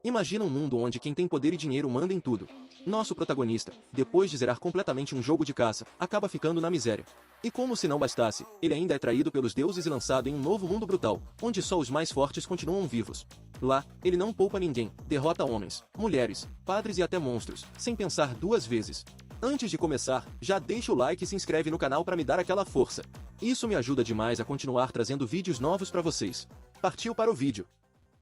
Imagina um mundo onde quem tem poder e dinheiro manda em tudo. Nosso protagonista, depois de zerar completamente um jogo de caça, acaba ficando na miséria. E como se não bastasse, ele ainda é traído pelos deuses e lançado em um novo mundo brutal, onde só os mais fortes continuam vivos. Lá, ele não poupa ninguém, derrota homens, mulheres, padres e até monstros, sem pensar duas vezes. Antes de começar, já deixa o like e se inscreve no canal para me dar aquela força. Isso me ajuda demais a continuar trazendo vídeos novos para vocês. Partiu para o vídeo.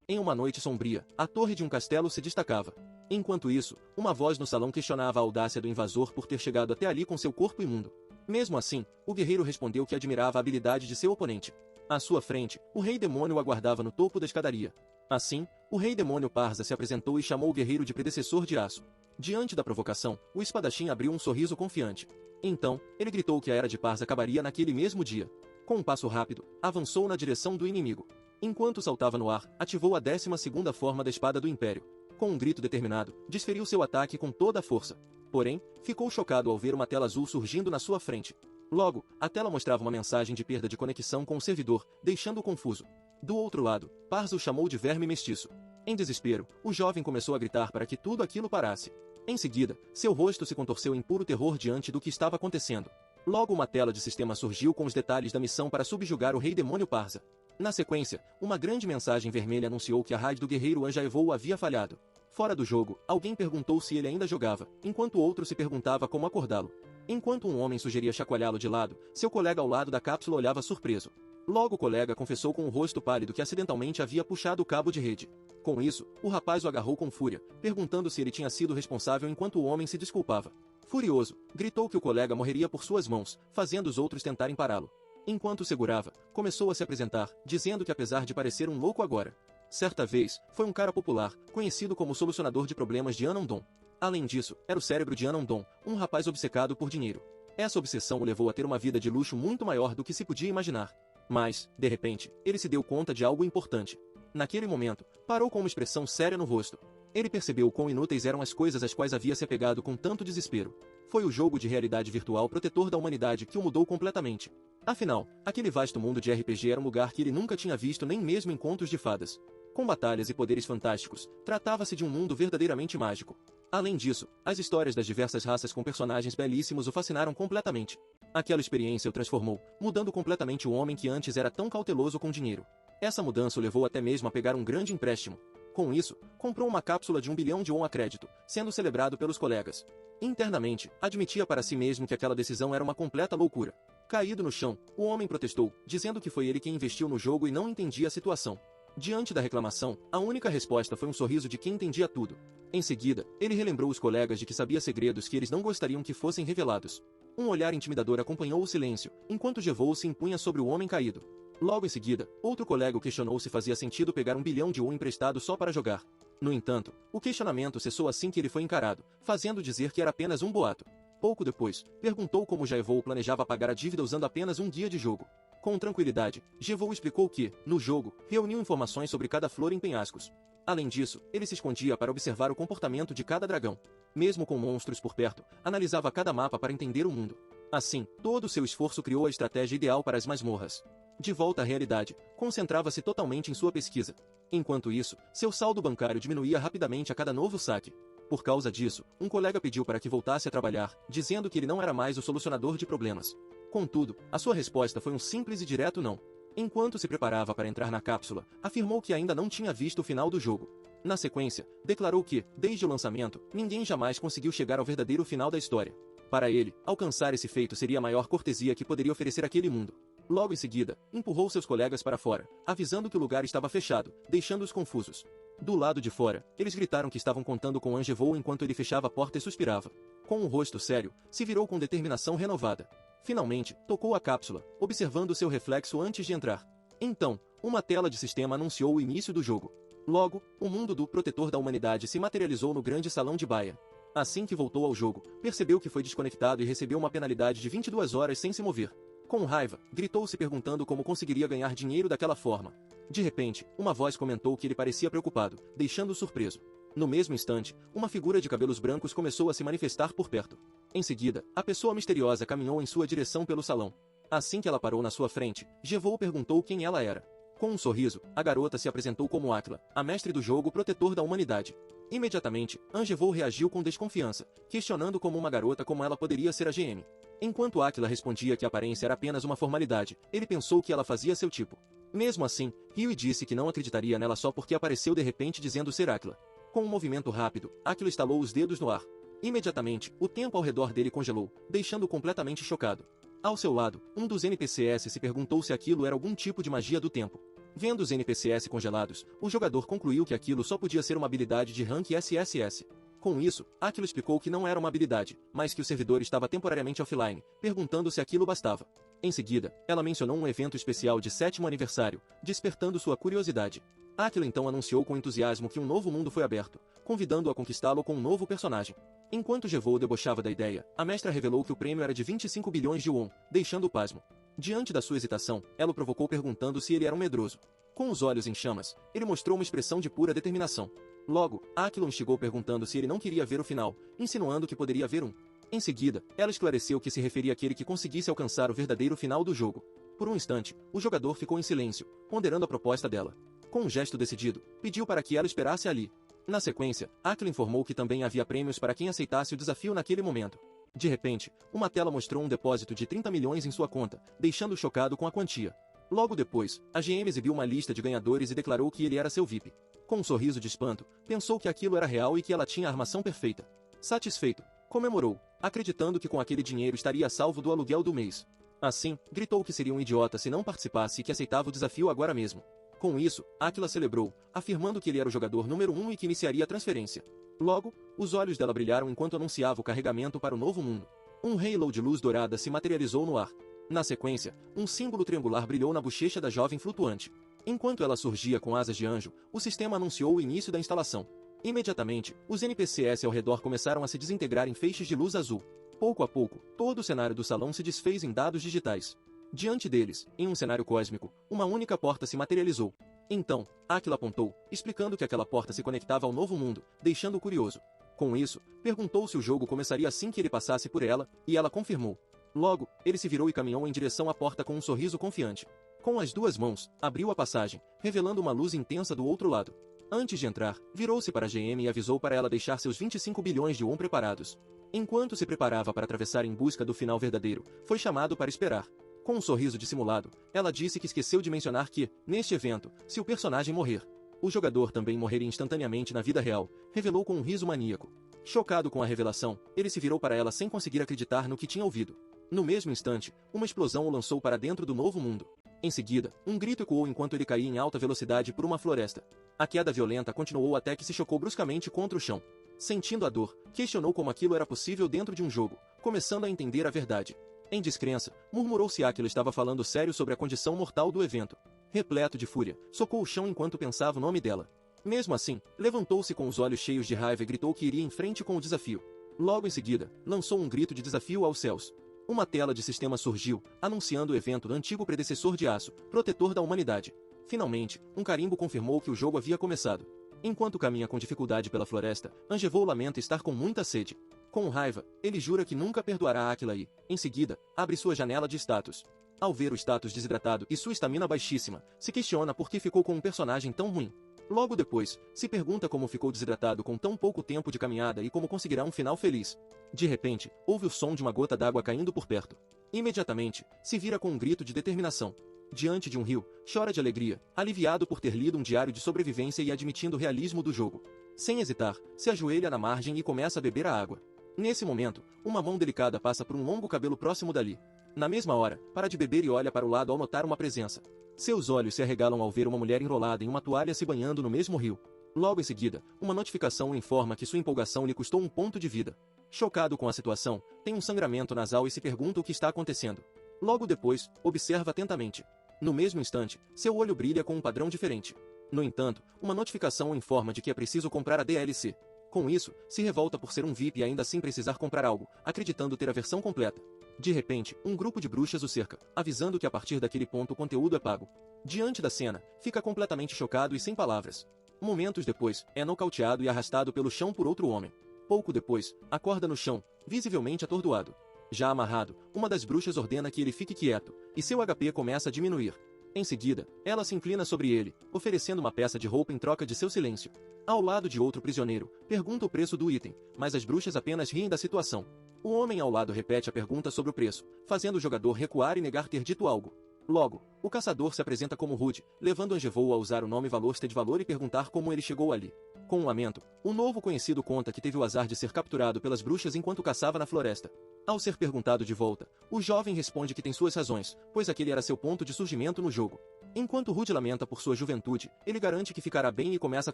Em uma noite sombria, a torre de um castelo se destacava. Enquanto isso, uma voz no salão questionava a audácia do invasor por ter chegado até ali com seu corpo imundo. Mesmo assim, o guerreiro respondeu que admirava a habilidade de seu oponente. À sua frente, o rei demônio o aguardava no topo da escadaria. Assim, o rei demônio Parza se apresentou e chamou o guerreiro de predecessor de aço. Diante da provocação, o espadachim abriu um sorriso confiante. Então, ele gritou que a era de Parza acabaria naquele mesmo dia. Com um passo rápido, avançou na direção do inimigo. Enquanto saltava no ar, ativou a 12ª forma da espada do Império. Com um grito determinado, desferiu seu ataque com toda a força. Porém, ficou chocado ao ver uma tela azul surgindo na sua frente. Logo, a tela mostrava uma mensagem de perda de conexão com o servidor, deixando-o confuso. Do outro lado, Parza o chamou de verme mestiço. Em desespero, o jovem começou a gritar para que tudo aquilo parasse. Em seguida, seu rosto se contorceu em puro terror diante do que estava acontecendo. Logo uma tela de sistema surgiu com os detalhes da missão para subjugar o rei demônio Parza. Na sequência, uma grande mensagem vermelha anunciou que a raid do guerreiro Anjaevou havia falhado. Fora do jogo, alguém perguntou se ele ainda jogava, enquanto outro se perguntava como acordá-lo. Enquanto um homem sugeria chacoalhá-lo de lado, seu colega ao lado da cápsula olhava surpreso. Logo o colega confessou com o rosto pálido que acidentalmente havia puxado o cabo de rede. Com isso, o rapaz o agarrou com fúria, perguntando se ele tinha sido responsável enquanto o homem se desculpava. Furioso, gritou que o colega morreria por suas mãos, fazendo os outros tentarem pará-lo. Enquanto o segurava, começou a se apresentar, dizendo que apesar de parecer um louco agora, certa vez, foi um cara popular, conhecido como solucionador de problemas de Anandon. Além disso, era o cérebro de Anandon, um rapaz obcecado por dinheiro. Essa obsessão o levou a ter uma vida de luxo muito maior do que se podia imaginar. Mas, de repente, ele se deu conta de algo importante. Naquele momento, parou com uma expressão séria no rosto. Ele percebeu quão inúteis eram as coisas às quais havia se apegado com tanto desespero. Foi o jogo de realidade virtual protetor da humanidade que o mudou completamente. Afinal, aquele vasto mundo de RPG era um lugar que ele nunca tinha visto nem mesmo em contos de fadas. Com batalhas e poderes fantásticos, tratava-se de um mundo verdadeiramente mágico. Além disso, as histórias das diversas raças com personagens belíssimos o fascinaram completamente. Aquela experiência o transformou, mudando completamente o homem que antes era tão cauteloso com dinheiro. Essa mudança o levou até mesmo a pegar um grande empréstimo. Com isso, comprou uma cápsula de 1 bilhão de won a crédito, sendo celebrado pelos colegas. Internamente, admitia para si mesmo que aquela decisão era uma completa loucura. Caído no chão, o homem protestou, dizendo que foi ele quem investiu no jogo e não entendia a situação. Diante da reclamação, a única resposta foi um sorriso de quem entendia tudo. Em seguida, ele relembrou os colegas de que sabia segredos que eles não gostariam que fossem revelados. Um olhar intimidador acompanhou o silêncio, enquanto Jevou se impunha sobre o homem caído. Logo em seguida, outro colega o questionou se fazia sentido pegar 1 bilhão de won emprestado só para jogar. No entanto, o questionamento cessou assim que ele foi encarado, fazendo dizer que era apenas um boato. Pouco depois, perguntou como Jevou planejava pagar a dívida usando apenas um dia de jogo. Com tranquilidade, Jevou explicou que, no jogo, reuniu informações sobre cada flor em penhascos. Além disso, ele se escondia para observar o comportamento de cada dragão. Mesmo com monstros por perto, analisava cada mapa para entender o mundo. Assim, todo o seu esforço criou a estratégia ideal para as masmorras. De volta à realidade, concentrava-se totalmente em sua pesquisa. Enquanto isso, seu saldo bancário diminuía rapidamente a cada novo saque. Por causa disso, um colega pediu para que voltasse a trabalhar, dizendo que ele não era mais o solucionador de problemas. Contudo, a sua resposta foi um simples e direto não. Enquanto se preparava para entrar na cápsula, afirmou que ainda não tinha visto o final do jogo. Na sequência, declarou que, desde o lançamento, ninguém jamais conseguiu chegar ao verdadeiro final da história. Para ele, alcançar esse feito seria a maior cortesia que poderia oferecer aquele mundo. Logo em seguida, empurrou seus colegas para fora, avisando que o lugar estava fechado, deixando-os confusos. Do lado de fora, eles gritaram que estavam contando com Anjaevou enquanto ele fechava a porta e suspirava. Com um rosto sério, se virou com determinação renovada. Finalmente, tocou a cápsula, observando seu reflexo antes de entrar. Então, uma tela de sistema anunciou o início do jogo. Logo, o mundo do Protetor da Humanidade se materializou no grande salão de Baia. Assim que voltou ao jogo, percebeu que foi desconectado e recebeu uma penalidade de 22 horas sem se mover. Com raiva, gritou se perguntando como conseguiria ganhar dinheiro daquela forma. De repente, uma voz comentou que ele parecia preocupado, deixando-o surpreso. No mesmo instante, uma figura de cabelos brancos começou a se manifestar por perto. Em seguida, a pessoa misteriosa caminhou em sua direção pelo salão. Assim que ela parou na sua frente, Jevou perguntou quem ela era. Com um sorriso, a garota se apresentou como Áquila, a mestre do jogo protetor da humanidade. Imediatamente, Angevou reagiu com desconfiança, questionando como uma garota como ela poderia ser a GM. Enquanto Áquila respondia que a aparência era apenas uma formalidade, ele pensou que ela fazia seu tipo. Mesmo assim, riu e disse que não acreditaria nela só porque apareceu de repente dizendo ser Áquila. Com um movimento rápido, Áquila estalou os dedos no ar. Imediatamente, o tempo ao redor dele congelou, deixando-o completamente chocado. Ao seu lado, um dos NPCs se perguntou se aquilo era algum tipo de magia do tempo. Vendo os NPCs congelados, o jogador concluiu que aquilo só podia ser uma habilidade de rank SSS. Com isso, Áquila explicou que não era uma habilidade, mas que o servidor estava temporariamente offline, perguntando se aquilo bastava. Em seguida, ela mencionou um evento especial de 7º aniversário, despertando sua curiosidade. Áquila então anunciou com entusiasmo que um novo mundo foi aberto, convidando-o a conquistá-lo com um novo personagem. Enquanto Jevou debochava da ideia, a mestra revelou que o prêmio era de 25 bilhões de won, deixando-o pasmo. Diante da sua hesitação, ela o provocou perguntando se ele era um medroso. Com os olhos em chamas, ele mostrou uma expressão de pura determinação. Logo, Áquila o instigou perguntando se ele não queria ver o final, insinuando que poderia haver um. Em seguida, ela esclareceu que se referia àquele que conseguisse alcançar o verdadeiro final do jogo. Por um instante, o jogador ficou em silêncio, ponderando a proposta dela. Com um gesto decidido, pediu para que ela esperasse ali. Na sequência, Áquila informou que também havia prêmios para quem aceitasse o desafio naquele momento. De repente, uma tela mostrou um depósito de 30 milhões em sua conta, deixando-o chocado com a quantia. Logo depois, a GM exibiu uma lista de ganhadores e declarou que ele era seu VIP. Com um sorriso de espanto, pensou que aquilo era real e que ela tinha a armação perfeita. Satisfeito, comemorou, acreditando que com aquele dinheiro estaria a salvo do aluguel do mês. Assim, gritou que seria um idiota se não participasse e que aceitava o desafio agora mesmo. Com isso, Áquila celebrou, afirmando que ele era o jogador número 1 e que iniciaria a transferência. Logo, os olhos dela brilharam enquanto anunciava o carregamento para o novo mundo. Um halo de luz dourada se materializou no ar. Na sequência, um símbolo triangular brilhou na bochecha da jovem flutuante. Enquanto ela surgia com asas de anjo, o sistema anunciou o início da instalação. Imediatamente, os NPCs ao redor começaram a se desintegrar em feixes de luz azul. Pouco a pouco, todo o cenário do salão se desfez em dados digitais. Diante deles, em um cenário cósmico, uma única porta se materializou. Então, Áquila apontou, explicando que aquela porta se conectava ao novo mundo, deixando-o curioso. Com isso, perguntou se o jogo começaria assim que ele passasse por ela, e ela confirmou. Logo, ele se virou e caminhou em direção à porta com um sorriso confiante. Com as duas mãos, abriu a passagem, revelando uma luz intensa do outro lado. Antes de entrar, virou-se para a GM e avisou para ela deixar seus 25 bilhões de won preparados. Enquanto se preparava para atravessar em busca do final verdadeiro, foi chamado para esperar. Com um sorriso dissimulado, ela disse que esqueceu de mencionar que, neste evento, se o personagem morrer, o jogador também morreria instantaneamente na vida real, revelou com um riso maníaco. Chocado com a revelação, ele se virou para ela sem conseguir acreditar no que tinha ouvido. No mesmo instante, uma explosão o lançou para dentro do novo mundo. Em seguida, um grito ecoou enquanto ele caía em alta velocidade por uma floresta. A queda violenta continuou até que se chocou bruscamente contra o chão. Sentindo a dor, questionou como aquilo era possível dentro de um jogo, começando a entender a verdade. Em descrença, murmurou se Áquila estava falando sério sobre a condição mortal do evento. Repleto de fúria, socou o chão enquanto pensava o nome dela. Mesmo assim, levantou-se com os olhos cheios de raiva e gritou que iria em frente com o desafio. Logo em seguida, lançou um grito de desafio aos céus. Uma tela de sistema surgiu, anunciando o evento do antigo predecessor de aço, protetor da humanidade. Finalmente, um carimbo confirmou que o jogo havia começado. Enquanto caminha com dificuldade pela floresta, Angevou lamenta estar com muita sede. Com raiva, ele jura que nunca perdoará Áquila e, em seguida, abre sua janela de status. Ao ver o status desidratado e sua estamina baixíssima, se questiona por que ficou com um personagem tão ruim. Logo depois, se pergunta como ficou desidratado com tão pouco tempo de caminhada e como conseguirá um final feliz. De repente, ouve o som de uma gota d'água caindo por perto. Imediatamente, se vira com um grito de determinação. Diante de um rio, chora de alegria, aliviado por ter lido um diário de sobrevivência e admitindo o realismo do jogo. Sem hesitar, se ajoelha na margem e começa a beber a água. Nesse momento, uma mão delicada passa por um longo cabelo próximo dali. Na mesma hora, para de beber e olha para o lado ao notar uma presença. Seus olhos se arregalam ao ver uma mulher enrolada em uma toalha se banhando no mesmo rio. Logo em seguida, uma notificação o informa que sua empolgação lhe custou um ponto de vida. Chocado com a situação, tem um sangramento nasal e se pergunta o que está acontecendo. Logo depois, observa atentamente. No mesmo instante, seu olho brilha com um padrão diferente. No entanto, uma notificação o informa de que é preciso comprar a DLC. Com isso, se revolta por ser um VIP e ainda assim precisar comprar algo, acreditando ter a versão completa. De repente, um grupo de bruxas o cerca, avisando que a partir daquele ponto o conteúdo é pago. Diante da cena, fica completamente chocado e sem palavras. Momentos depois, é nocauteado e arrastado pelo chão por outro homem. Pouco depois, acorda no chão, visivelmente atordoado. Já amarrado, uma das bruxas ordena que ele fique quieto, e seu HP começa a diminuir. Em seguida, ela se inclina sobre ele, oferecendo uma peça de roupa em troca de seu silêncio. Ao lado de outro prisioneiro, pergunta o preço do item, mas as bruxas apenas riem da situação. O homem ao lado repete a pergunta sobre o preço, fazendo o jogador recuar e negar ter dito algo. Logo, o caçador se apresenta como Rude, levando Angevou a usar o nome Valosted Valor e perguntar como ele chegou ali. Com um lamento, o novo conhecido conta que teve o azar de ser capturado pelas bruxas enquanto caçava na floresta. Ao ser perguntado de volta, o jovem responde que tem suas razões, pois aquele era seu ponto de surgimento no jogo. Enquanto Rude lamenta por sua juventude, ele garante que ficará bem e começa a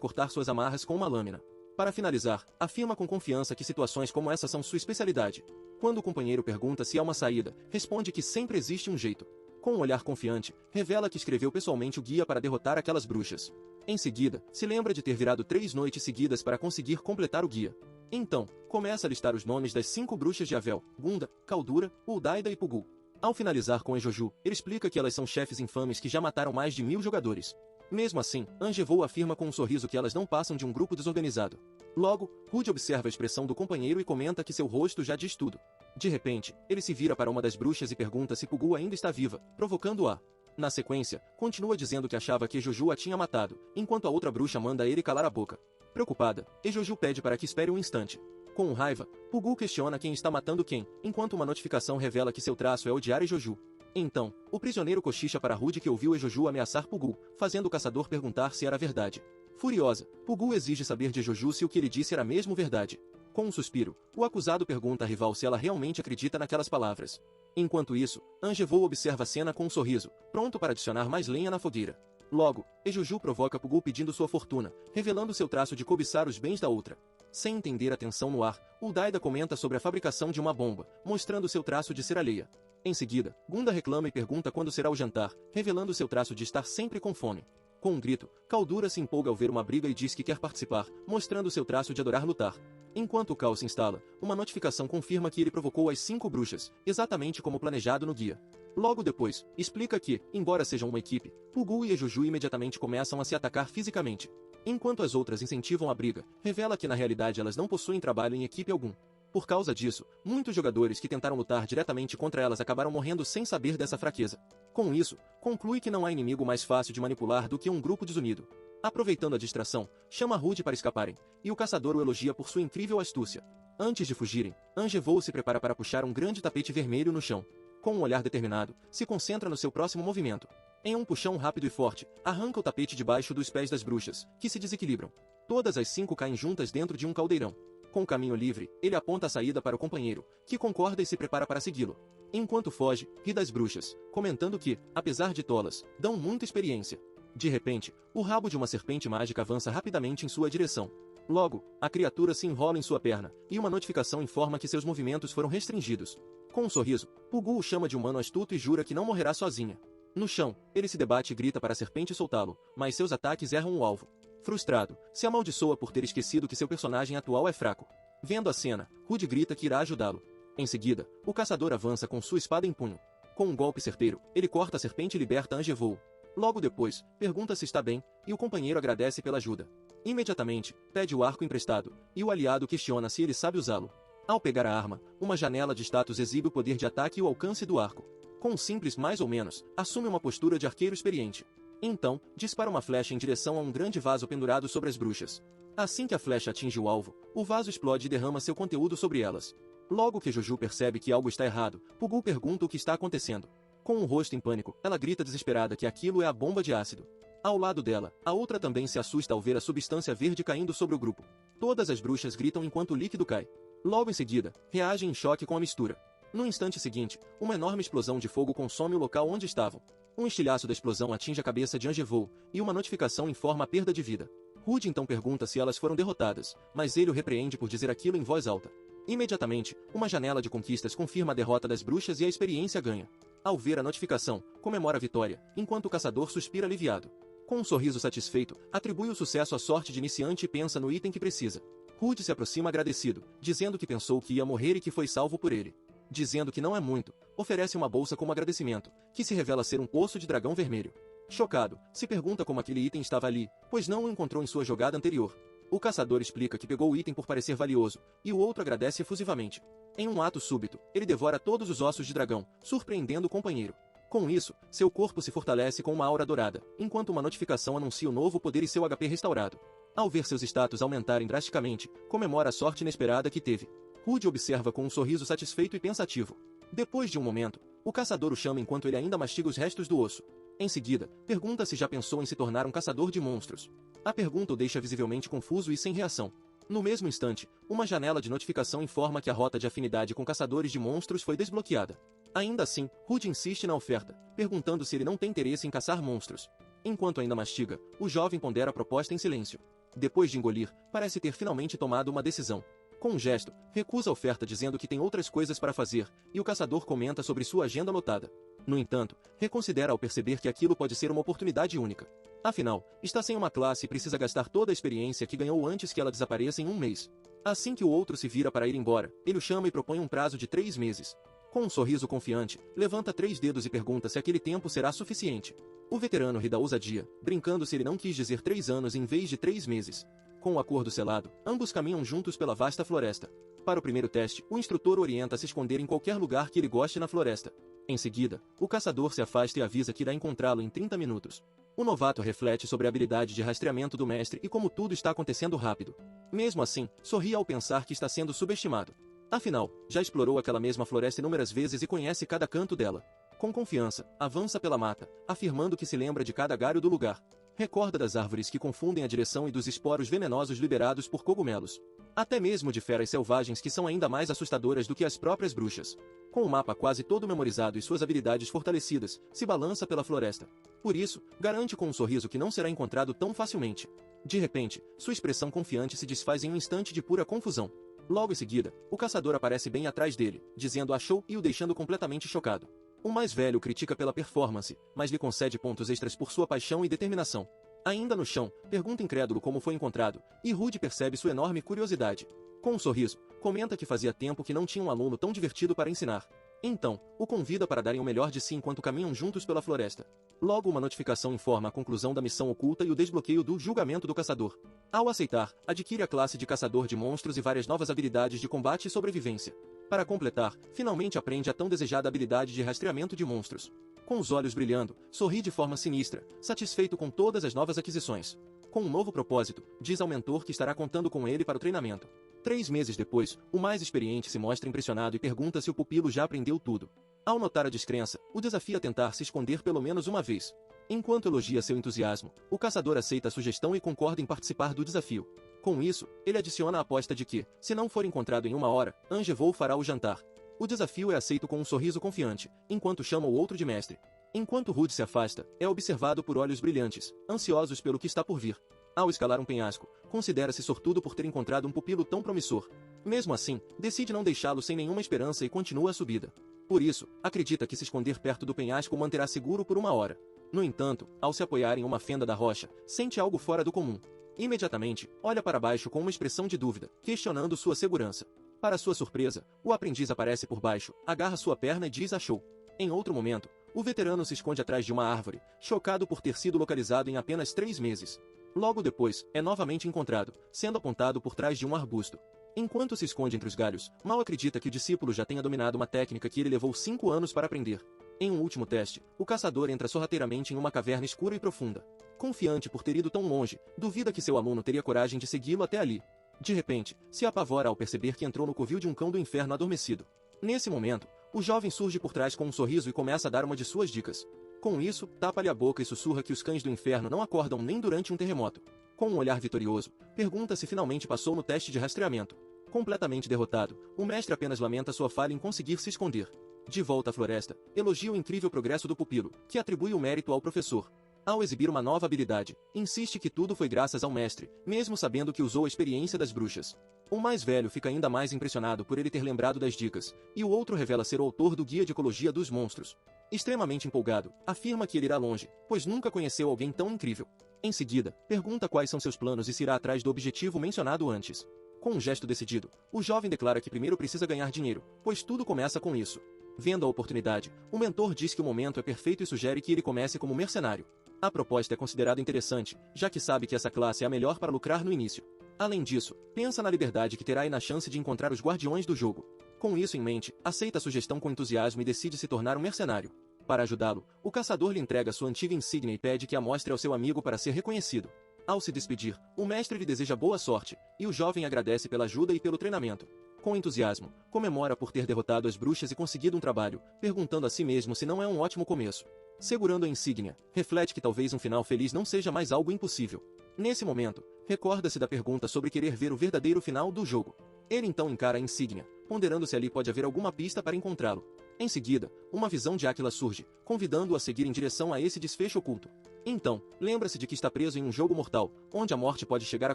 cortar suas amarras com uma lâmina. Para finalizar, afirma com confiança que situações como essa são sua especialidade. Quando o companheiro pergunta se há uma saída, responde que sempre existe um jeito. Com um olhar confiante, revela que escreveu pessoalmente o guia para derrotar aquelas bruxas. Em seguida, se lembra de ter virado 3 noites seguidas para conseguir completar o guia. Então, começa a listar os nomes das 5 bruxas de Avel, Gunda, Caldura, Uldaida e Pugu. Ao finalizar com Ejoju, ele explica que elas são chefes infames que já mataram mais de 1000 jogadores. Mesmo assim, Angevou afirma com um sorriso que elas não passam de um grupo desorganizado. Logo, Rude observa a expressão do companheiro e comenta que seu rosto já diz tudo. De repente, ele se vira para uma das bruxas e pergunta se Pugu ainda está viva, provocando-a. Na sequência, continua dizendo que achava que Ejoju a tinha matado, enquanto a outra bruxa manda ele calar a boca. Preocupada, Ejoju pede para que espere um instante. Com raiva, Pugu questiona quem está matando quem, enquanto uma notificação revela que seu traço é odiar Ejoju. Então, o prisioneiro cochicha para Rude que ouviu Ejoju ameaçar Pugu, fazendo o caçador perguntar se era verdade. Furiosa, Pugu exige saber de Ejoju se o que ele disse era mesmo verdade. Com um suspiro, o acusado pergunta à rival se ela realmente acredita naquelas palavras. Enquanto isso, Angevou observa a cena com um sorriso, pronto para adicionar mais lenha na fogueira. Logo, Ejoju provoca Pugu pedindo sua fortuna, revelando seu traço de cobiçar os bens da outra. Sem entender a tensão no ar, Uldaida comenta sobre a fabricação de uma bomba, mostrando seu traço de ser alheia. Em seguida, Gunda reclama e pergunta quando será o jantar, revelando seu traço de estar sempre com fome. Com um grito, Caldura se empolga ao ver uma briga e diz que quer participar, mostrando seu traço de adorar lutar. Enquanto o caos se instala, uma notificação confirma que ele provocou as 5 bruxas, exatamente como planejado no guia. Logo depois, explica que, embora sejam uma equipe, Pugu e Ejoju imediatamente começam a se atacar fisicamente. Enquanto as outras incentivam a briga, revela que na realidade elas não possuem trabalho em equipe algum. Por causa disso, muitos jogadores que tentaram lutar diretamente contra elas acabaram morrendo sem saber dessa fraqueza. Com isso, conclui que não há inimigo mais fácil de manipular do que um grupo desunido. Aproveitando a distração, chama Rude para escaparem, e o caçador o elogia por sua incrível astúcia. Antes de fugirem, Angevou se prepara para puxar um grande tapete vermelho no chão. Com um olhar determinado, se concentra no seu próximo movimento. Em um puxão rápido e forte, arranca o tapete debaixo dos pés das bruxas, que se desequilibram. Todas as 5 caem juntas dentro de um caldeirão. Com o caminho livre, ele aponta a saída para o companheiro, que concorda e se prepara para segui-lo. Enquanto foge, ri das bruxas, comentando que, apesar de tolas, dão muita experiência. De repente, o rabo de uma serpente mágica avança rapidamente em sua direção. Logo, a criatura se enrola em sua perna, e uma notificação informa que seus movimentos foram restringidos. Com um sorriso, Pugu o chama de humano astuto e jura que não morrerá sozinha. No chão, ele se debate e grita para a serpente soltá-lo, mas seus ataques erram o alvo. Frustrado, se amaldiçoa por ter esquecido que seu personagem atual é fraco. Vendo a cena, Rude grita que irá ajudá-lo. Em seguida, o caçador avança com sua espada em punho. Com um golpe certeiro, ele corta a serpente e liberta Angevou. Logo depois, pergunta se está bem, e o companheiro agradece pela ajuda. Imediatamente, pede o arco emprestado, e o aliado questiona se ele sabe usá-lo. Ao pegar a arma, uma janela de status exibe o poder de ataque e o alcance do arco. Com um simples mais ou menos, assume uma postura de arqueiro experiente. Então, dispara uma flecha em direção a um grande vaso pendurado sobre as bruxas. Assim que a flecha atinge o alvo, o vaso explode e derrama seu conteúdo sobre elas. Logo que Joju percebe que algo está errado, Pugu pergunta o que está acontecendo. Com um rosto em pânico, ela grita desesperada que aquilo é a bomba de ácido. Ao lado dela, a outra também se assusta ao ver a substância verde caindo sobre o grupo. Todas as bruxas gritam enquanto o líquido cai. Logo em seguida, reagem em choque com a mistura. No instante seguinte, uma enorme explosão de fogo consome o local onde estavam. Um estilhaço da explosão atinge a cabeça de Angevou, e uma notificação informa a perda de vida. Rude então pergunta se elas foram derrotadas, mas ele o repreende por dizer aquilo em voz alta. Imediatamente, uma janela de conquistas confirma a derrota das bruxas e a experiência ganha. Ao ver a notificação, comemora a vitória, enquanto o caçador suspira aliviado. Com um sorriso satisfeito, atribui o sucesso à sorte de iniciante e pensa no item que precisa. Rude se aproxima agradecido, dizendo que pensou que ia morrer e que foi salvo por ele. Dizendo que não é muito, oferece uma bolsa como agradecimento, que se revela ser um poço de dragão vermelho. Chocado, se pergunta como aquele item estava ali, pois não o encontrou em sua jogada anterior. O caçador explica que pegou o item por parecer valioso, e o outro agradece efusivamente. Em um ato súbito, ele devora todos os ossos de dragão, surpreendendo o companheiro. Com isso, seu corpo se fortalece com uma aura dourada, enquanto uma notificação anuncia o novo poder e seu HP restaurado. Ao ver seus status aumentarem drasticamente, comemora a sorte inesperada que teve. Rude observa com um sorriso satisfeito e pensativo. Depois de um momento, o caçador o chama enquanto ele ainda mastiga os restos do osso. Em seguida, pergunta se já pensou em se tornar um caçador de monstros. A pergunta o deixa visivelmente confuso e sem reação. No mesmo instante, uma janela de notificação informa que a rota de afinidade com caçadores de monstros foi desbloqueada. Ainda assim, Rude insiste na oferta, perguntando se ele não tem interesse em caçar monstros. Enquanto ainda mastiga, o jovem pondera a proposta em silêncio. Depois de engolir, parece ter finalmente tomado uma decisão. Com um gesto, recusa a oferta dizendo que tem outras coisas para fazer, e o caçador comenta sobre sua agenda anotada. No entanto, reconsidera ao perceber que aquilo pode ser uma oportunidade única. Afinal, está sem uma classe e precisa gastar toda a experiência que ganhou antes que ela desapareça em um mês. Assim que o outro se vira para ir embora, ele o chama e propõe um prazo de 3 meses. Com um sorriso confiante, levanta 3 dedos e pergunta se aquele tempo será suficiente. O veterano ri da ousadia, brincando se ele não quis dizer 3 anos em vez de 3 meses. Com o acordo selado, ambos caminham juntos pela vasta floresta. Para o primeiro teste, o instrutor orienta a se esconder em qualquer lugar que ele goste na floresta. Em seguida, o caçador se afasta e avisa que irá encontrá-lo em 30 minutos. O novato reflete sobre a habilidade de rastreamento do mestre e como tudo está acontecendo rápido. Mesmo assim, sorri ao pensar que está sendo subestimado. Afinal, já explorou aquela mesma floresta inúmeras vezes e conhece cada canto dela. Com confiança, avança pela mata, afirmando que se lembra de cada galho do lugar. Recorda das árvores que confundem a direção e dos esporos venenosos liberados por cogumelos. Até mesmo de feras selvagens que são ainda mais assustadoras do que as próprias bruxas. Com o mapa quase todo memorizado e suas habilidades fortalecidas, se balança pela floresta. Por isso, garante com um sorriso que não será encontrado tão facilmente. De repente, sua expressão confiante se desfaz em um instante de pura confusão. Logo em seguida, o caçador aparece bem atrás dele, dizendo achou e o deixando completamente chocado. O mais velho critica pela performance, mas lhe concede pontos extras por sua paixão e determinação. Ainda no chão, pergunta incrédulo como foi encontrado, e Rude percebe sua enorme curiosidade. Com um sorriso, comenta que fazia tempo que não tinha um aluno tão divertido para ensinar. Então, o convida para darem o melhor de si enquanto caminham juntos pela floresta. Logo uma notificação informa a conclusão da missão oculta e o desbloqueio do julgamento do caçador. Ao aceitar, adquire a classe de caçador de monstros e várias novas habilidades de combate e sobrevivência. Para completar, finalmente aprende a tão desejada habilidade de rastreamento de monstros. Com os olhos brilhando, sorri de forma sinistra, satisfeito com todas as novas aquisições. Com um novo propósito, diz ao mentor que estará contando com ele para o treinamento. 3 meses depois, o mais experiente se mostra impressionado e pergunta se o pupilo já aprendeu tudo. Ao notar a descrença, o desafia a tentar se esconder pelo menos uma vez. Enquanto elogia seu entusiasmo, o caçador aceita a sugestão e concorda em participar do desafio. Com isso, ele adiciona a aposta de que, se não for encontrado em 1 hora, Angevou fará o jantar. O desafio é aceito com um sorriso confiante, enquanto chama o outro de mestre. Enquanto Rude se afasta, é observado por olhos brilhantes, ansiosos pelo que está por vir. Ao escalar um penhasco, considera-se sortudo por ter encontrado um pupilo tão promissor. Mesmo assim, decide não deixá-lo sem nenhuma esperança e continua a subida. Por isso, acredita que se esconder perto do penhasco o manterá seguro por 1 hora. No entanto, ao se apoiar em uma fenda da rocha, sente algo fora do comum. Imediatamente, olha para baixo com uma expressão de dúvida, questionando sua segurança. Para sua surpresa, o aprendiz aparece por baixo, agarra sua perna e diz achou. Em outro momento, o veterano se esconde atrás de uma árvore, chocado por ter sido localizado em apenas 3 meses. Logo depois, é novamente encontrado, sendo apontado por trás de um arbusto. Enquanto se esconde entre os galhos, mal acredita que o discípulo já tenha dominado uma técnica que ele levou 5 anos para aprender. Em um último teste, o caçador entra sorrateiramente em uma caverna escura e profunda. Confiante por ter ido tão longe, duvida que seu aluno teria coragem de segui-lo até ali. De repente, se apavora ao perceber que entrou no covil de um cão do inferno adormecido. Nesse momento, o jovem surge por trás com um sorriso e começa a dar uma de suas dicas. Com isso, tapa-lhe a boca e sussurra que os cães do inferno não acordam nem durante um terremoto. Com um olhar vitorioso, pergunta se finalmente passou no teste de rastreamento. Completamente derrotado, o mestre apenas lamenta sua falha em conseguir se esconder. De volta à floresta, elogia o incrível progresso do pupilo, que atribui o mérito ao professor. Ao exibir uma nova habilidade, insiste que tudo foi graças ao mestre, mesmo sabendo que usou a experiência das bruxas. O mais velho fica ainda mais impressionado por ele ter lembrado das dicas, e o outro revela ser o autor do Guia de Ecologia dos Monstros. Extremamente empolgado, afirma que ele irá longe, pois nunca conheceu alguém tão incrível. Em seguida, pergunta quais são seus planos e se irá atrás do objetivo mencionado antes. Com um gesto decidido, o jovem declara que primeiro precisa ganhar dinheiro, pois tudo começa com isso. Vendo a oportunidade, o mentor diz que o momento é perfeito e sugere que ele comece como mercenário. A proposta é considerada interessante, já que sabe que essa classe é a melhor para lucrar no início. Além disso, pensa na liberdade que terá e na chance de encontrar os guardiões do jogo. Com isso em mente, aceita a sugestão com entusiasmo e decide se tornar um mercenário. Para ajudá-lo, o caçador lhe entrega sua antiga insígnia e pede que a mostre ao seu amigo para ser reconhecido. Ao se despedir, o mestre lhe deseja boa sorte, e o jovem agradece pela ajuda e pelo treinamento. Com entusiasmo, comemora por ter derrotado as bruxas e conseguido um trabalho, perguntando a si mesmo se não é um ótimo começo. Segurando a insígnia, reflete que talvez um final feliz não seja mais algo impossível. Nesse momento, recorda-se da pergunta sobre querer ver o verdadeiro final do jogo. Ele então encara a insígnia, ponderando se ali pode haver alguma pista para encontrá-lo. Em seguida, uma visão de Áquila surge, convidando-o a seguir em direção a esse desfecho oculto. Então, lembra-se de que está preso em um jogo mortal, onde a morte pode chegar a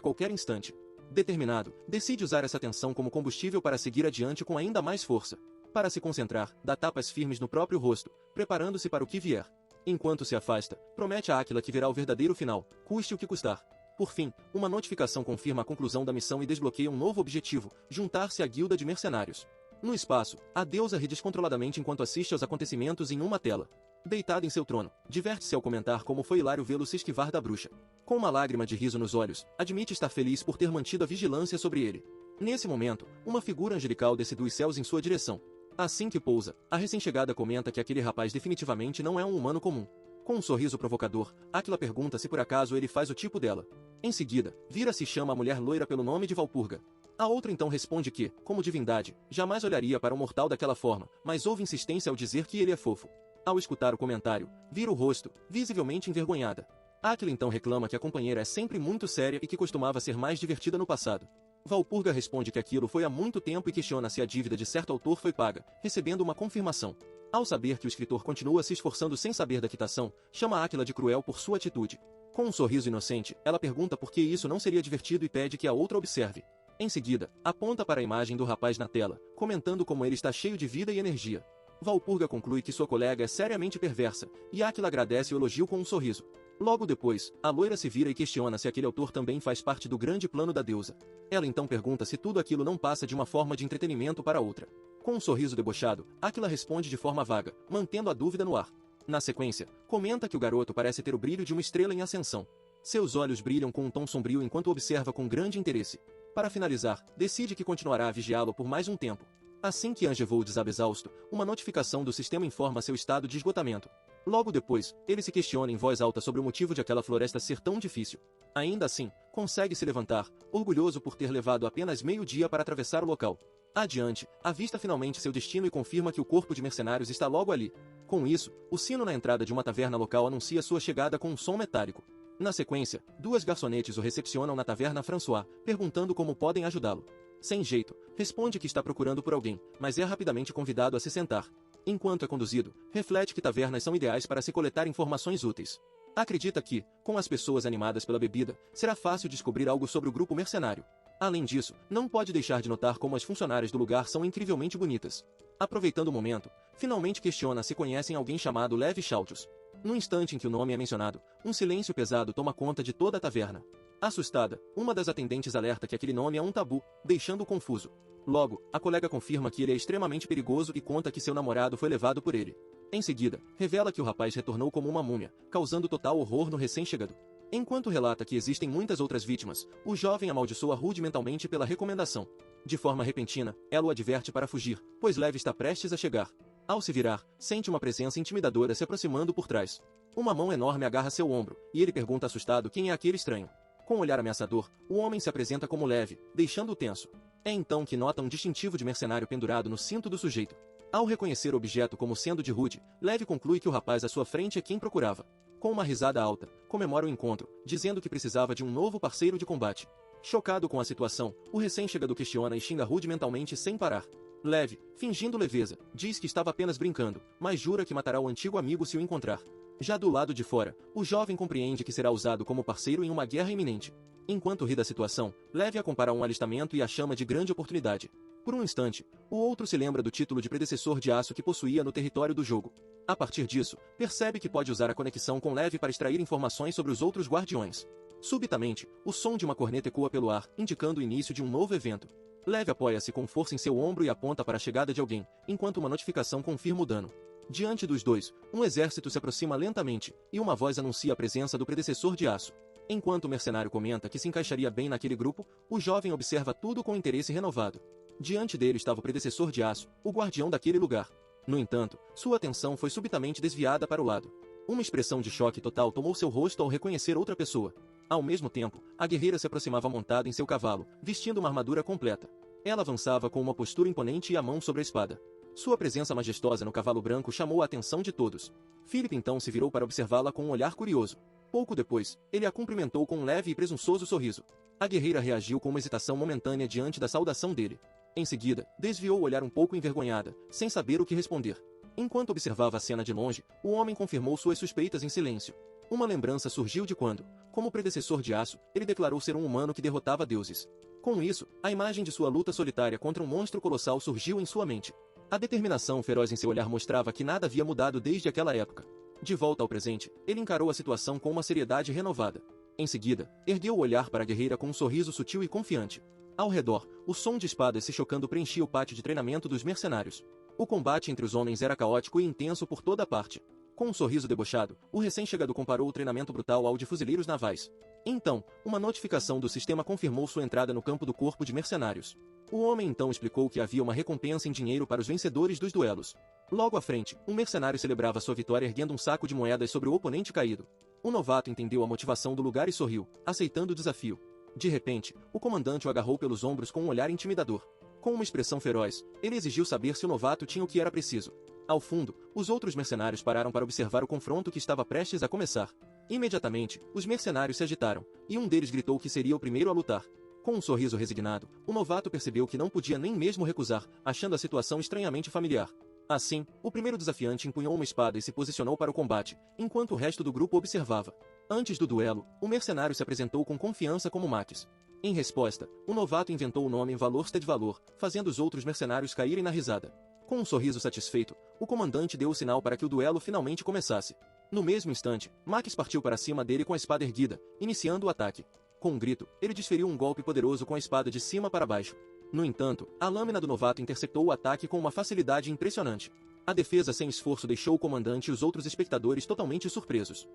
qualquer instante. Determinado, decide usar essa tensão como combustível para seguir adiante com ainda mais força. Para se concentrar, dá tapas firmes no próprio rosto, preparando-se para o que vier. Enquanto se afasta, promete a Áquila que verá o verdadeiro final, custe o que custar. Por fim, uma notificação confirma a conclusão da missão e desbloqueia um novo objetivo, juntar-se à guilda de mercenários. No espaço, a deusa ri descontroladamente enquanto assiste aos acontecimentos em uma tela. Deitada em seu trono, diverte-se ao comentar como foi hilário vê-lo se esquivar da bruxa. Com uma lágrima de riso nos olhos, admite estar feliz por ter mantido a vigilância sobre ele. Nesse momento, uma figura angelical desce dos céus em sua direção. Assim que pousa, a recém-chegada comenta que aquele rapaz definitivamente não é um humano comum. Com um sorriso provocador, Áquila pergunta se por acaso ele faz o tipo dela. Em seguida, vira-se e chama a mulher loira pelo nome de Valpurga. A outra então responde que, como divindade, jamais olharia para um mortal daquela forma, mas houve insistência ao dizer que ele é fofo. Ao escutar o comentário, vira o rosto, visivelmente envergonhada. Áquila então reclama que a companheira é sempre muito séria e que costumava ser mais divertida no passado. Valpurga responde que aquilo foi há muito tempo e questiona se a dívida de certo autor foi paga, recebendo uma confirmação. Ao saber que o escritor continua se esforçando sem saber da quitação, chama Áquila de cruel por sua atitude. Com um sorriso inocente, ela pergunta por que isso não seria divertido e pede que a outra observe. Em seguida, aponta para a imagem do rapaz na tela, comentando como ele está cheio de vida e energia. Valpurga conclui que sua colega é seriamente perversa, e Áquila agradece o elogio com um sorriso. Logo depois, a loira se vira e questiona se aquele autor também faz parte do grande plano da deusa. Ela então pergunta se tudo aquilo não passa de uma forma de entretenimento para outra. Com um sorriso debochado, Áquila responde de forma vaga, mantendo a dúvida no ar. Na sequência, comenta que o garoto parece ter o brilho de uma estrela em ascensão. Seus olhos brilham com um tom sombrio enquanto observa com grande interesse. Para finalizar, decide que continuará a vigiá-lo por mais um tempo. Assim que Angevou desaba exausto, uma notificação do sistema informa seu estado de esgotamento. Logo depois, ele se questiona em voz alta sobre o motivo de aquela floresta ser tão difícil. Ainda assim, consegue se levantar, orgulhoso por ter levado apenas meio dia para atravessar o local. Adiante, avista finalmente seu destino e confirma que o corpo de mercenários está logo ali. Com isso, o sino na entrada de uma taverna local anuncia sua chegada com um som metálico. Na sequência, duas garçonetes o recepcionam na taverna François, perguntando como podem ajudá-lo. Sem jeito, responde que está procurando por alguém, mas é rapidamente convidado a se sentar. Enquanto é conduzido, reflete que tavernas são ideais para se coletar informações úteis. Acredita que, com as pessoas animadas pela bebida, será fácil descobrir algo sobre o grupo mercenário. Além disso, não pode deixar de notar como as funcionárias do lugar são incrivelmente bonitas. Aproveitando o momento, finalmente questiona se conhecem alguém chamado Levi Chaltius. No instante em que o nome é mencionado, um silêncio pesado toma conta de toda a taverna. Assustada, uma das atendentes alerta que aquele nome é um tabu, deixando-o confuso. Logo, a colega confirma que ele é extremamente perigoso e conta que seu namorado foi levado por ele. Em seguida, revela que o rapaz retornou como uma múmia, causando total horror no recém-chegado. Enquanto relata que existem muitas outras vítimas, o jovem amaldiçoa rudimentalmente pela recomendação. De forma repentina, ela o adverte para fugir, pois Levi está prestes a chegar. Ao se virar, sente uma presença intimidadora se aproximando por trás. Uma mão enorme agarra seu ombro, e ele pergunta assustado quem é aquele estranho. Com um olhar ameaçador, o homem se apresenta como Levi, deixando-o tenso. É então que nota um distintivo de mercenário pendurado no cinto do sujeito. Ao reconhecer o objeto como sendo de Rude, Levi conclui que o rapaz à sua frente é quem procurava. Com uma risada alta, comemora o encontro, dizendo que precisava de um novo parceiro de combate. Chocado com a situação, o recém-chegado questiona e xinga rudimentalmente sem parar. Levi, fingindo leveza, diz que estava apenas brincando, mas jura que matará o antigo amigo se o encontrar. Já do lado de fora, o jovem compreende que será usado como parceiro em uma guerra iminente. Enquanto ri da situação, Levi a compara a um alistamento e a chama de grande oportunidade. Por um instante, o outro se lembra do título de predecessor de aço que possuía no território do jogo. A partir disso, percebe que pode usar a conexão com Levi para extrair informações sobre os outros guardiões. Subitamente, o som de uma corneta ecoa pelo ar, indicando o início de um novo evento. Levi apoia-se com força em seu ombro e aponta para a chegada de alguém, enquanto uma notificação confirma o dano. Diante dos dois, um exército se aproxima lentamente, e uma voz anuncia a presença do predecessor de aço. Enquanto o mercenário comenta que se encaixaria bem naquele grupo, o jovem observa tudo com interesse renovado. Diante dele estava o predecessor de aço, o guardião daquele lugar. No entanto, sua atenção foi subitamente desviada para o lado. Uma expressão de choque total tomou seu rosto ao reconhecer outra pessoa. Ao mesmo tempo, a guerreira se aproximava montada em seu cavalo, vestindo uma armadura completa. Ela avançava com uma postura imponente e a mão sobre a espada. Sua presença majestosa no cavalo branco chamou a atenção de todos. Philip então se virou para observá-la com um olhar curioso. Pouco depois, ele a cumprimentou com um leve e presunçoso sorriso. A guerreira reagiu com uma hesitação momentânea diante da saudação dele. Em seguida, desviou o olhar um pouco envergonhada, sem saber o que responder. Enquanto observava a cena de longe, o homem confirmou suas suspeitas em silêncio. Uma lembrança surgiu de quando, como predecessor de Aço, ele declarou ser um humano que derrotava deuses. Com isso, a imagem de sua luta solitária contra um monstro colossal surgiu em sua mente. A determinação feroz em seu olhar mostrava que nada havia mudado desde aquela época. De volta ao presente, ele encarou a situação com uma seriedade renovada. Em seguida, ergueu o olhar para a guerreira com um sorriso sutil e confiante. Ao redor, o som de espadas se chocando preenchia o pátio de treinamento dos mercenários. O combate entre os homens era caótico e intenso por toda parte. Com um sorriso debochado, o recém-chegado comparou o treinamento brutal ao de fuzileiros navais. Então, uma notificação do sistema confirmou sua entrada no campo do corpo de mercenários. O homem então explicou que havia uma recompensa em dinheiro para os vencedores dos duelos. Logo à frente, um mercenário celebrava sua vitória erguendo um saco de moedas sobre o oponente caído. O novato entendeu a motivação do lugar e sorriu, aceitando o desafio. De repente, o comandante o agarrou pelos ombros com um olhar intimidador. Com uma expressão feroz, ele exigiu saber se o novato tinha o que era preciso. Ao fundo, os outros mercenários pararam para observar o confronto que estava prestes a começar. Imediatamente, os mercenários se agitaram, e um deles gritou que seria o primeiro a lutar. Com um sorriso resignado, o novato percebeu que não podia nem mesmo recusar, achando a situação estranhamente familiar. Assim, o primeiro desafiante empunhou uma espada e se posicionou para o combate, enquanto o resto do grupo observava. Antes do duelo, o mercenário se apresentou com confiança como Max. Em resposta, o novato inventou o nome Valor, fazendo os outros mercenários caírem na risada. Com um sorriso satisfeito, o comandante deu o sinal para que o duelo finalmente começasse. No mesmo instante, Max partiu para cima dele com a espada erguida, iniciando o ataque. Com um grito, ele desferiu um golpe poderoso com a espada de cima para baixo. No entanto, a lâmina do novato interceptou o ataque com uma facilidade impressionante. A defesa sem esforço deixou o comandante e os outros espectadores totalmente surpresos.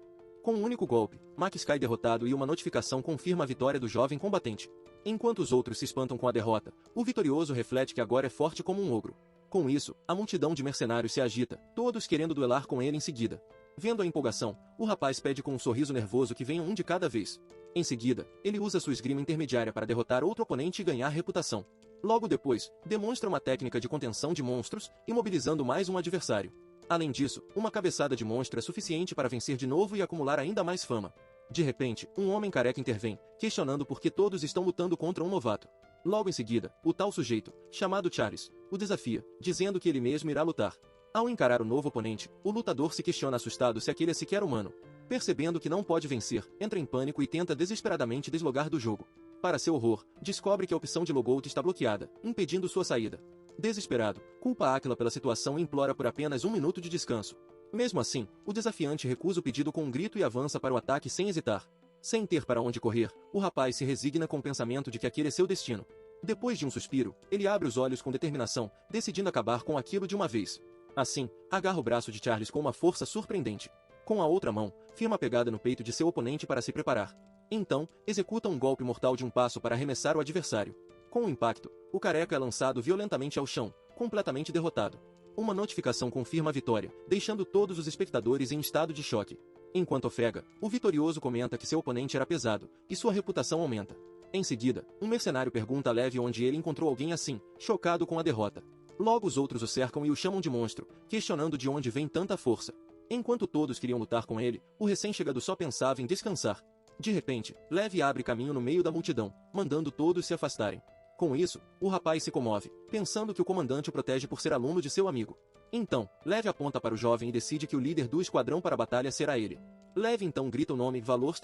Com um único golpe, Max cai derrotado e uma notificação confirma a vitória do jovem combatente. Enquanto os outros se espantam com a derrota, o vitorioso reflete que agora é forte como um ogro. Com isso, a multidão de mercenários se agita, todos querendo duelar com ele em seguida. Vendo a empolgação, o rapaz pede com um sorriso nervoso que venha um de cada vez. Em seguida, ele usa sua esgrima intermediária para derrotar outro oponente e ganhar reputação. Logo depois, demonstra uma técnica de contenção de monstros, imobilizando mais um adversário. Além disso, uma cabeçada de monstro é suficiente para vencer de novo e acumular ainda mais fama. De repente, um homem careca intervém, questionando por que todos estão lutando contra um novato. Logo em seguida, o tal sujeito, chamado Charles, o desafia, dizendo que ele mesmo irá lutar. Ao encarar o novo oponente, o lutador se questiona assustado se aquele é sequer humano. Percebendo que não pode vencer, entra em pânico e tenta desesperadamente deslogar do jogo. Para seu horror, descobre que a opção de logout está bloqueada, impedindo sua saída. Desesperado, culpa Aquila pela situação e implora por apenas um minuto de descanso. Mesmo assim, o desafiante recusa o pedido com um grito e avança para o ataque sem hesitar. Sem ter para onde correr, o rapaz se resigna com o pensamento de que aquele é seu destino. Depois de um suspiro, ele abre os olhos com determinação, decidindo acabar com aquilo de uma vez. Assim, agarra o braço de Charles com uma força surpreendente. Com a outra mão, firma a pegada no peito de seu oponente para se preparar. Então, executa um golpe mortal de um passo para arremessar o adversário. Com o impacto, o careca é lançado violentamente ao chão, completamente derrotado. Uma notificação confirma a vitória, deixando todos os espectadores em estado de choque. Enquanto ofega, o vitorioso comenta que seu oponente era pesado, e sua reputação aumenta. Em seguida, um mercenário pergunta a Levi onde ele encontrou alguém assim, chocado com a derrota. Logo os outros o cercam e o chamam de monstro, questionando de onde vem tanta força. Enquanto todos queriam lutar com ele, o recém-chegado só pensava em descansar. De repente, Levi abre caminho no meio da multidão, mandando todos se afastarem. Com isso, o rapaz se comove, pensando que o comandante o protege por ser aluno de seu amigo. Então, Levi aponta para o jovem e decide que o líder do esquadrão para a batalha será ele. Levi então grita o nome Valor,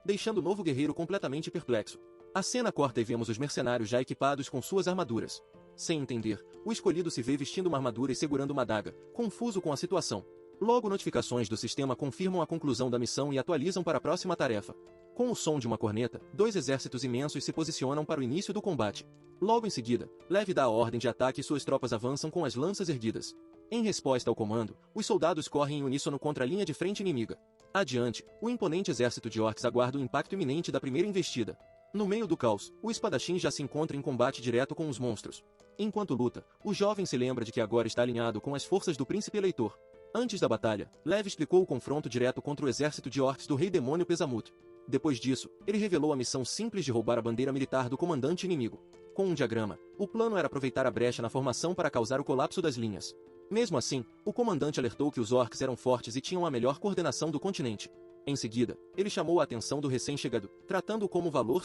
deixando o novo guerreiro completamente perplexo. A cena corta e vemos os mercenários já equipados com suas armaduras. Sem entender, o escolhido se vê vestindo uma armadura e segurando uma adaga, confuso com a situação. Logo notificações do sistema confirmam a conclusão da missão e atualizam para a próxima tarefa. Com o som de uma corneta, dois exércitos imensos se posicionam para o início do combate. Logo em seguida, Levi dá a ordem de ataque e suas tropas avançam com as lanças erguidas. Em resposta ao comando, os soldados correm em uníssono contra a linha de frente inimiga. Adiante, o imponente exército de orcs aguarda o impacto iminente da primeira investida. No meio do caos, o espadachim já se encontra em combate direto com os monstros. Enquanto luta, o jovem se lembra de que agora está alinhado com as forças do príncipe eleitor. Antes da batalha, Lev explicou o confronto direto contra o exército de orcs do rei demônio Pesamut. Depois disso, ele revelou a missão simples de roubar a bandeira militar do comandante inimigo. Com um diagrama, o plano era aproveitar a brecha na formação para causar o colapso das linhas. Mesmo assim, o comandante alertou que os orcs eram fortes e tinham a melhor coordenação do continente. Em seguida, ele chamou a atenção do recém-chegado, tratando-o como valor.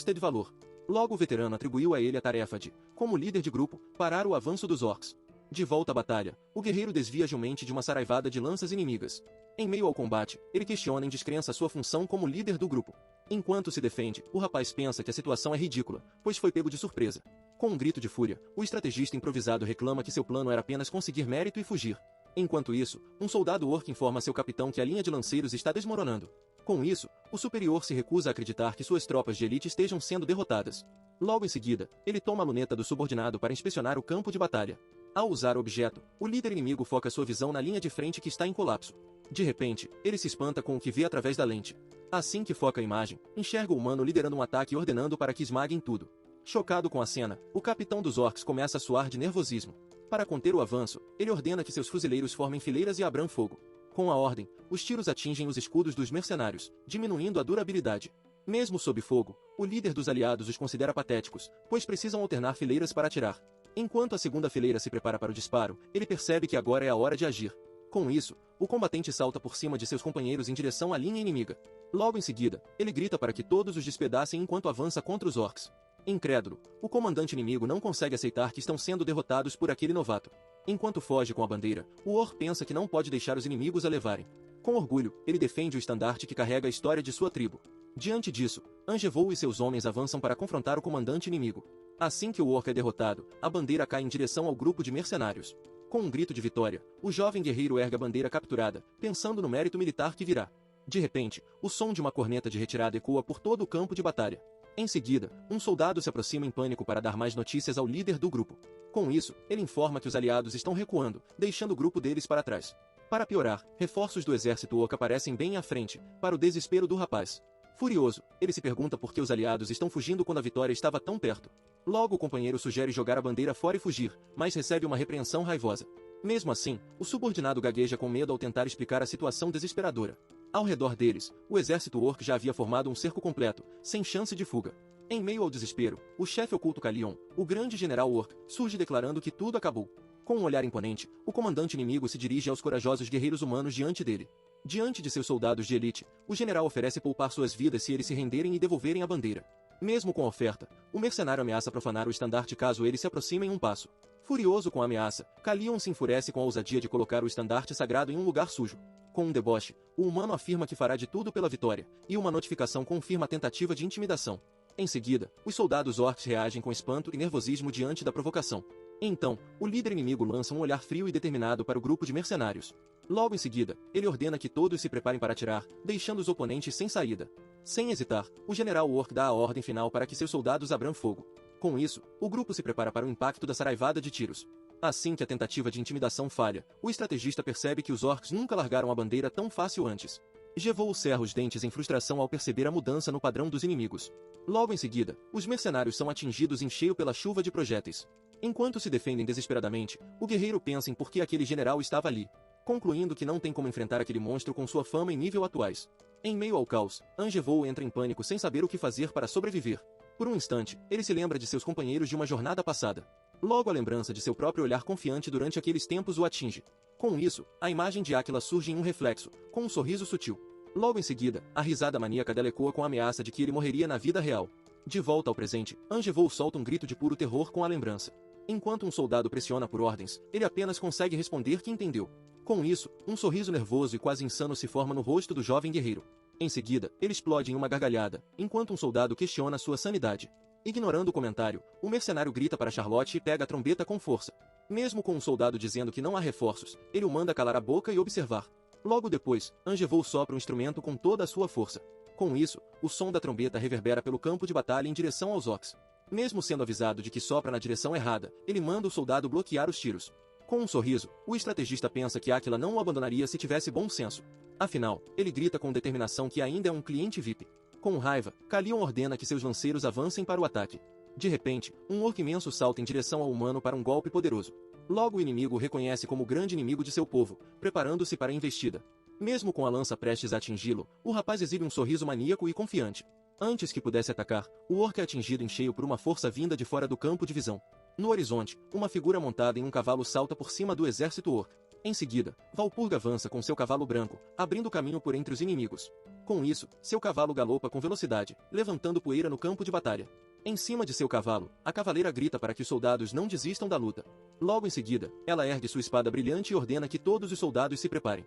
Logo o veterano atribuiu a ele a tarefa de, como líder de grupo, parar o avanço dos orcs. De volta à batalha, o guerreiro desvia agilmente de uma saraivada de lanças inimigas. Em meio ao combate, ele questiona em descrença sua função como líder do grupo. Enquanto se defende, o rapaz pensa que a situação é ridícula, pois foi pego de surpresa. Com um grito de fúria, o estrategista improvisado reclama que seu plano era apenas conseguir mérito e fugir. Enquanto isso, um soldado orc informa seu capitão que a linha de lanceiros está desmoronando. Com isso, o superior se recusa a acreditar que suas tropas de elite estejam sendo derrotadas. Logo em seguida, ele toma a luneta do subordinado para inspecionar o campo de batalha. Ao usar o objeto, o líder inimigo foca sua visão na linha de frente que está em colapso. De repente, ele se espanta com o que vê através da lente. Assim que foca a imagem, enxerga o humano liderando um ataque e ordenando para que esmaguem tudo. Chocado com a cena, o capitão dos orcs começa a suar de nervosismo. Para conter o avanço, ele ordena que seus fuzileiros formem fileiras e abram fogo. Com a ordem, os tiros atingem os escudos dos mercenários, diminuindo a durabilidade. Mesmo sob fogo, o líder dos aliados os considera patéticos, pois precisam alternar fileiras para atirar. Enquanto a segunda fileira se prepara para o disparo, ele percebe que agora é a hora de agir. Com isso, o combatente salta por cima de seus companheiros em direção à linha inimiga. Logo em seguida, ele grita para que todos os despedacem enquanto avança contra os orcs. Incrédulo, o comandante inimigo não consegue aceitar que estão sendo derrotados por aquele novato. Enquanto foge com a bandeira, o orc pensa que não pode deixar os inimigos a levarem. Com orgulho, ele defende o estandarte que carrega a história de sua tribo. Diante disso, Angevou e seus homens avançam para confrontar o comandante inimigo. Assim que o orc é derrotado, a bandeira cai em direção ao grupo de mercenários. Com um grito de vitória, o jovem guerreiro ergue a bandeira capturada, pensando no mérito militar que virá. De repente, o som de uma corneta de retirada ecoa por todo o campo de batalha. Em seguida, um soldado se aproxima em pânico para dar mais notícias ao líder do grupo. Com isso, ele informa que os aliados estão recuando, deixando o grupo deles para trás. Para piorar, reforços do exército orc aparecem bem à frente, para o desespero do rapaz. Furioso, ele se pergunta por que os aliados estão fugindo quando a vitória estava tão perto. Logo o companheiro sugere jogar a bandeira fora e fugir, mas recebe uma repreensão raivosa. Mesmo assim, o subordinado gagueja com medo ao tentar explicar a situação desesperadora. Ao redor deles, o exército orc já havia formado um cerco completo, sem chance de fuga. Em meio ao desespero, o chefe oculto Kalion, o grande general orc, surge declarando que tudo acabou. Com um olhar imponente, o comandante inimigo se dirige aos corajosos guerreiros humanos diante dele. Diante de seus soldados de elite, o general oferece poupar suas vidas se eles se renderem e devolverem a bandeira. Mesmo com a oferta, o mercenário ameaça profanar o estandarte caso eles se aproximem um passo. Furioso com a ameaça, Kalion se enfurece com a ousadia de colocar o estandarte sagrado em um lugar sujo. Com um deboche, o humano afirma que fará de tudo pela vitória, e uma notificação confirma a tentativa de intimidação. Em seguida, os soldados orcs reagem com espanto e nervosismo diante da provocação. Então, o líder inimigo lança um olhar frio e determinado para o grupo de mercenários. Logo em seguida, ele ordena que todos se preparem para atirar, deixando os oponentes sem saída. Sem hesitar, o general orc dá a ordem final para que seus soldados abram fogo. Com isso, o grupo se prepara para o impacto da saraivada de tiros. Assim que a tentativa de intimidação falha, o estrategista percebe que os orcs nunca largaram a bandeira tão fácil antes. Jevou cerra os dentes em frustração ao perceber a mudança no padrão dos inimigos. Logo em seguida, os mercenários são atingidos em cheio pela chuva de projéteis. Enquanto se defendem desesperadamente, o guerreiro pensa em por que aquele general estava ali, concluindo que não tem como enfrentar aquele monstro com sua fama e nível atuais. Em meio ao caos, Angevou entra em pânico sem saber o que fazer para sobreviver. Por um instante, ele se lembra de seus companheiros de uma jornada passada. Logo a lembrança de seu próprio olhar confiante durante aqueles tempos o atinge. Com isso, a imagem de Aquila surge em um reflexo, com um sorriso sutil. Logo em seguida, a risada maníaca dela ecoa com a ameaça de que ele morreria na vida real. De volta ao presente, Angevou solta um grito de puro terror com a lembrança. Enquanto um soldado pressiona por ordens, ele apenas consegue responder que entendeu. Com isso, um sorriso nervoso e quase insano se forma no rosto do jovem guerreiro. Em seguida, ele explode em uma gargalhada, enquanto um soldado questiona sua sanidade. Ignorando o comentário, o mercenário grita para Charlotte e pega a trombeta com força. Mesmo com um soldado dizendo que não há reforços, ele o manda calar a boca e observar. Logo depois, Angevou sopra o instrumento com toda a sua força. Com isso, o som da trombeta reverbera pelo campo de batalha em direção aos orcs. Mesmo sendo avisado de que sopra na direção errada, ele manda o soldado bloquear os tiros. Com um sorriso, o estrategista pensa que Aquila não o abandonaria se tivesse bom senso. Afinal, ele grita com determinação que ainda é um cliente VIP. Com raiva, Kalion ordena que seus lanceiros avancem para o ataque. De repente, um orc imenso salta em direção ao humano para um golpe poderoso. Logo o inimigo o reconhece como o grande inimigo de seu povo, preparando-se para a investida. Mesmo com a lança prestes a atingi-lo, o rapaz exibe um sorriso maníaco e confiante. Antes que pudesse atacar, o orc é atingido em cheio por uma força vinda de fora do campo de visão. No horizonte, uma figura montada em um cavalo salta por cima do exército orc. Em seguida, Valpurga avança com seu cavalo branco, abrindo caminho por entre os inimigos. Com isso, seu cavalo galopa com velocidade, levantando poeira no campo de batalha. Em cima de seu cavalo, a cavaleira grita para que os soldados não desistam da luta. Logo em seguida, ela ergue sua espada brilhante e ordena que todos os soldados se preparem.